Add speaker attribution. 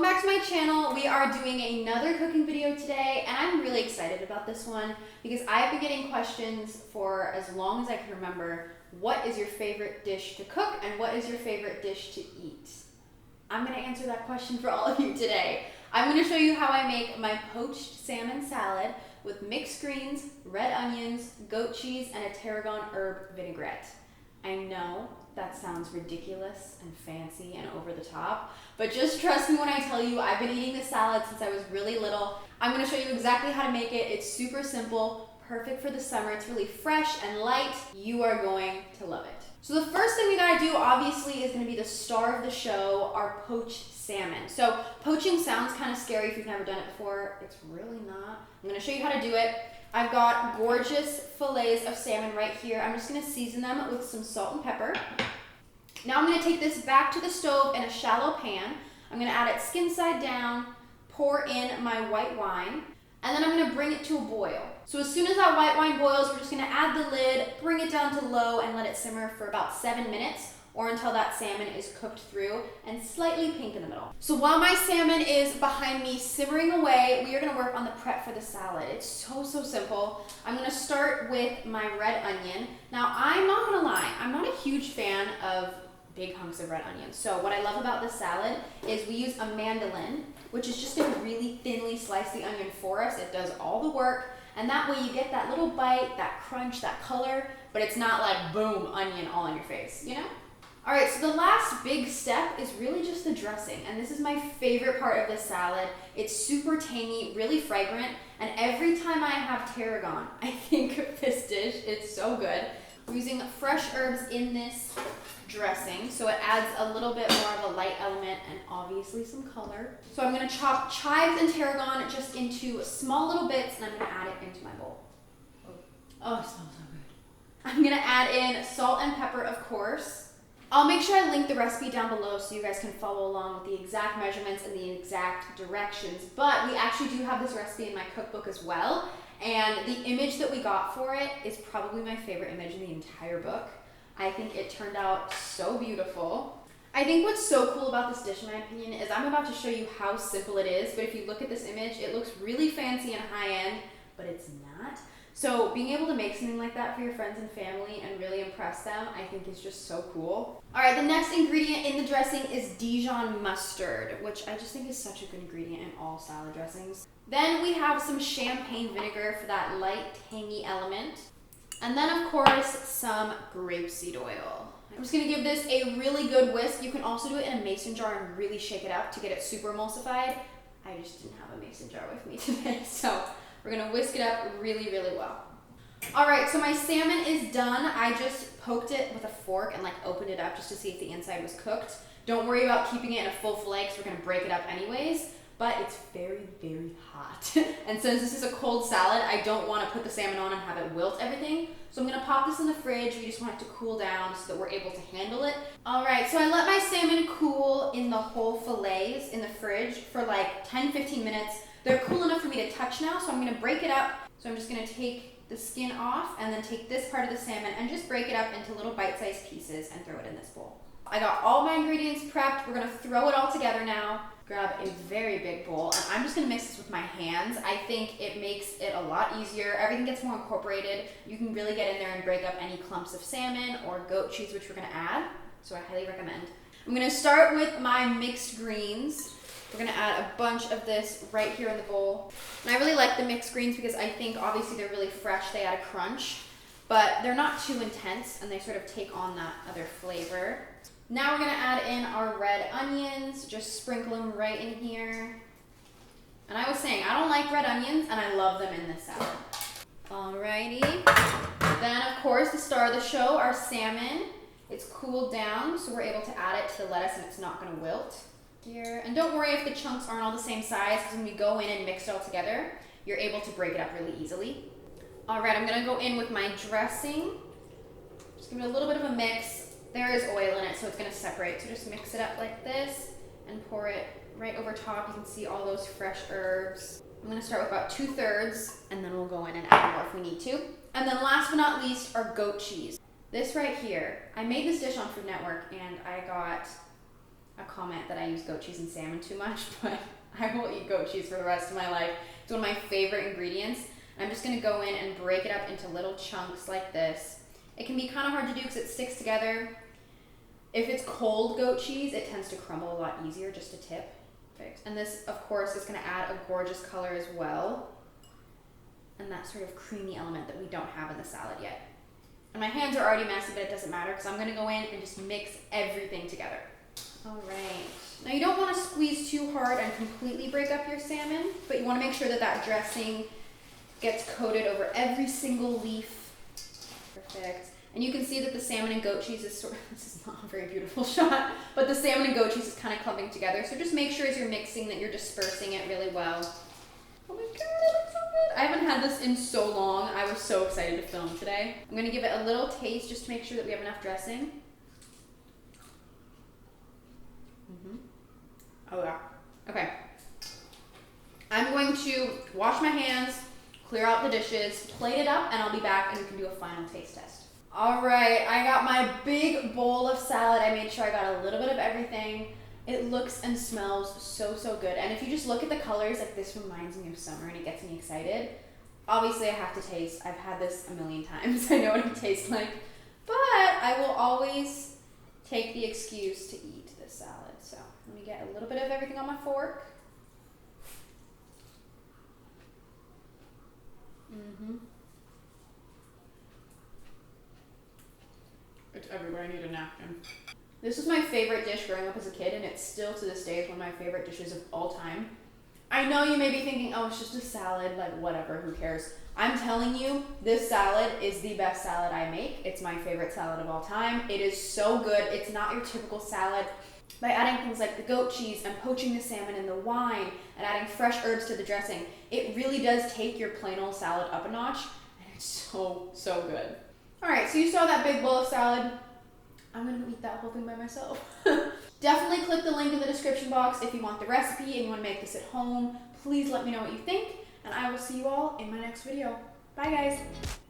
Speaker 1: back to my channel. We are doing another cooking video today, and I'm really excited about this one because I've been getting questions for as long as I can remember. What is your favorite dish to cook and what is your favorite dish to eat? I'm going to answer that question for all of you today. I'm going to show you how I make my poached salmon salad with mixed greens, red onions, goat cheese, and a tarragon herb vinaigrette. I know that sounds ridiculous and fancy and over the top, but just trust me when I tell you I've been eating this salad since I was really little. I'm going to show you exactly how to make it. It's super simple, perfect for the summer. It's really fresh and light. You are going to love it. So the first thing we gotta do obviously is gonna be the star of the show, our poached salmon. So poaching sounds kind of scary if you've never done it before. It's really not. I'm gonna show you how to do it. I've got gorgeous fillets of salmon right here. I'm just gonna season them with some salt and pepper. Now I'm gonna take this back to the stove in a shallow pan. I'm gonna add it skin side down, pour in my white wine, and then I'm gonna bring it to a boil. So as soon as that white wine boils, we're just gonna add the lid, bring it down to low, and let it simmer for about 7 minutes, or until that salmon is cooked through and slightly pink in the middle. So while my salmon is behind me simmering away, we are gonna work on the prep for the salad. It's so simple. I'm gonna start with my red onion. Now I'm not gonna lie, I'm not a huge fan of big hunks of red onions. So what I love about this salad is we use a mandolin, which is just gonna really thinly slice the onion for us. It does all the work, and that way you get that little bite, that crunch, that color, but it's not like boom, onion all in your face, you know? All right, so the last big step is really just the dressing, and this is my favorite part of this salad. It's super tangy, really fragrant, and every time I have tarragon, I think of this dish. It's so good. We're using fresh herbs in this dressing, so it adds a little bit more of a light element and obviously some color. So I'm gonna chop chives and tarragon just into small little bits, and I'm gonna add it into my bowl. Oh, it smells so good. I'm gonna add in salt and pepper, of course. I'll make sure I link the recipe down below so you guys can follow along with the exact measurements and the exact directions, but we actually do have this recipe in my cookbook as well, and the image that we got for it is probably my favorite image in the entire book. I think it turned out so beautiful. I think what's so cool about this dish, in my opinion, is I'm about to show you how simple it is, but if you look at this image, it looks really fancy and high-end, but it's not. So being able to make something like that for your friends and family and really impress them, I think is just so cool. All right, the next ingredient in the dressing is Dijon Mustard, which I just think is such a good ingredient in all salad dressings. Then we have some champagne vinegar for that light, tangy element. And then, of course, some grapeseed oil. I'm just gonna give this a really good whisk. You can also do it in a mason jar and really shake it up to get it super emulsified. I just didn't have a mason jar with me today, so we're gonna whisk it up really well. All right, so my salmon is done. I just poked it with a fork and opened it up just to see if the inside was cooked. Don't worry about keeping it in a full fillet because we're gonna break it up anyways. But it's very hot. And since this is a cold salad, I don't want to put the salmon on and have it wilt everything. So I'm going to pop this in the fridge. We just want it to cool down so that we're able to handle it. All right, so I let my salmon cool in the whole fillets in the fridge for 10-15 minutes. They're cool enough for me to touch now, so I'm going to break it up. So I'm just going to take the skin off and then take this part of the salmon and just break it up into little bite-sized pieces and throw it in this bowl. I got all my ingredients prepped. We're going to throw it all together now. Grab a very big bowl, and I'm just gonna mix this with my hands. I think it makes it a lot easier. Everything gets more incorporated. You can really get in there and break up any clumps of salmon or goat cheese, which we're gonna add, so I highly recommend. I'm gonna start with my mixed greens. We're gonna add a bunch of this right here in the bowl. And I really like the mixed greens because I think obviously they're really fresh, they add a crunch, but they're not too intense and they sort of take on that other flavor. Now we're gonna add in our red onions, just sprinkle them right in here. And I was saying, I don't like red onions and I love them in this salad. Alrighty. Then of course, the star of the show, our salmon. It's cooled down, so we're able to add it to the lettuce and it's not gonna wilt here. And don't worry if the chunks aren't all the same size, because when we go in and mix it all together, you're able to break it up really easily. All right, I'm gonna go in with my dressing. Just give it a little bit of a mix. There is oil in it, so it's gonna separate. So just mix it up like this and pour it right over top. You can see all those fresh herbs. I'm gonna start with about 2/3, and then we'll go in and add more if we need to. And then last but not least, our goat cheese. This right here, I made this dish on Food Network, and I got a comment that I use goat cheese and salmon too much, but I will eat goat cheese for the rest of my life. It's one of my favorite ingredients. I'm just gonna go in and break it up into little chunks like this. It can be kind of hard to do because it sticks together. If it's cold goat cheese, it tends to crumble a lot easier, just a tip. And this, of course, is gonna add a gorgeous color as well. And that sort of creamy element that we don't have in the salad yet. And my hands are already messy, but it doesn't matter because I'm gonna go in and just mix everything together. All right. Now you don't wanna squeeze too hard and completely break up your salmon, but you wanna make sure that that dressing gets coated over every single leaf. Perfect. And you can see that the salmon and goat cheese is this is not a very beautiful shot, but the salmon and goat cheese is kind of clumping together. So just make sure as you're mixing that you're dispersing it really well. Oh my God, it looks so good. I haven't had this in so long. I was so excited to film today. I'm gonna give it a little taste just to make sure that we have enough dressing. Oh yeah. Okay. I'm going to wash my hands, clear out the dishes, plate it up, and I'll be back and we can do a final taste test. All right, I got my big bowl of salad. I made sure I got a little bit of everything. It looks and smells so, so good. And if you just look at the colors, like this reminds me of summer and it gets me excited. Obviously I have to taste. I've had this a million times. I know what it tastes like. But I will always take the excuse to eat this salad. So let me get a little bit of everything on my fork. It's everywhere. I need a napkin. This was my favorite dish growing up as a kid, and it's still to this day is one of my favorite dishes of all time. I know you may be thinking, oh, it's just a salad, like whatever, who cares? I'm telling you, this salad is the best salad I make. It's my favorite salad of all time. It is so good. It's not your typical salad. By adding things like the goat cheese and poaching the salmon in the wine and adding fresh herbs to the dressing, it really does take your plain old salad up a notch, and it's so, so good. All right, so you saw that big bowl of salad. I'm gonna eat that whole thing by myself. Definitely click the link in the description box if you want the recipe and you wanna make this at home. Please let me know what you think, and I will see you all in my next video. Bye guys.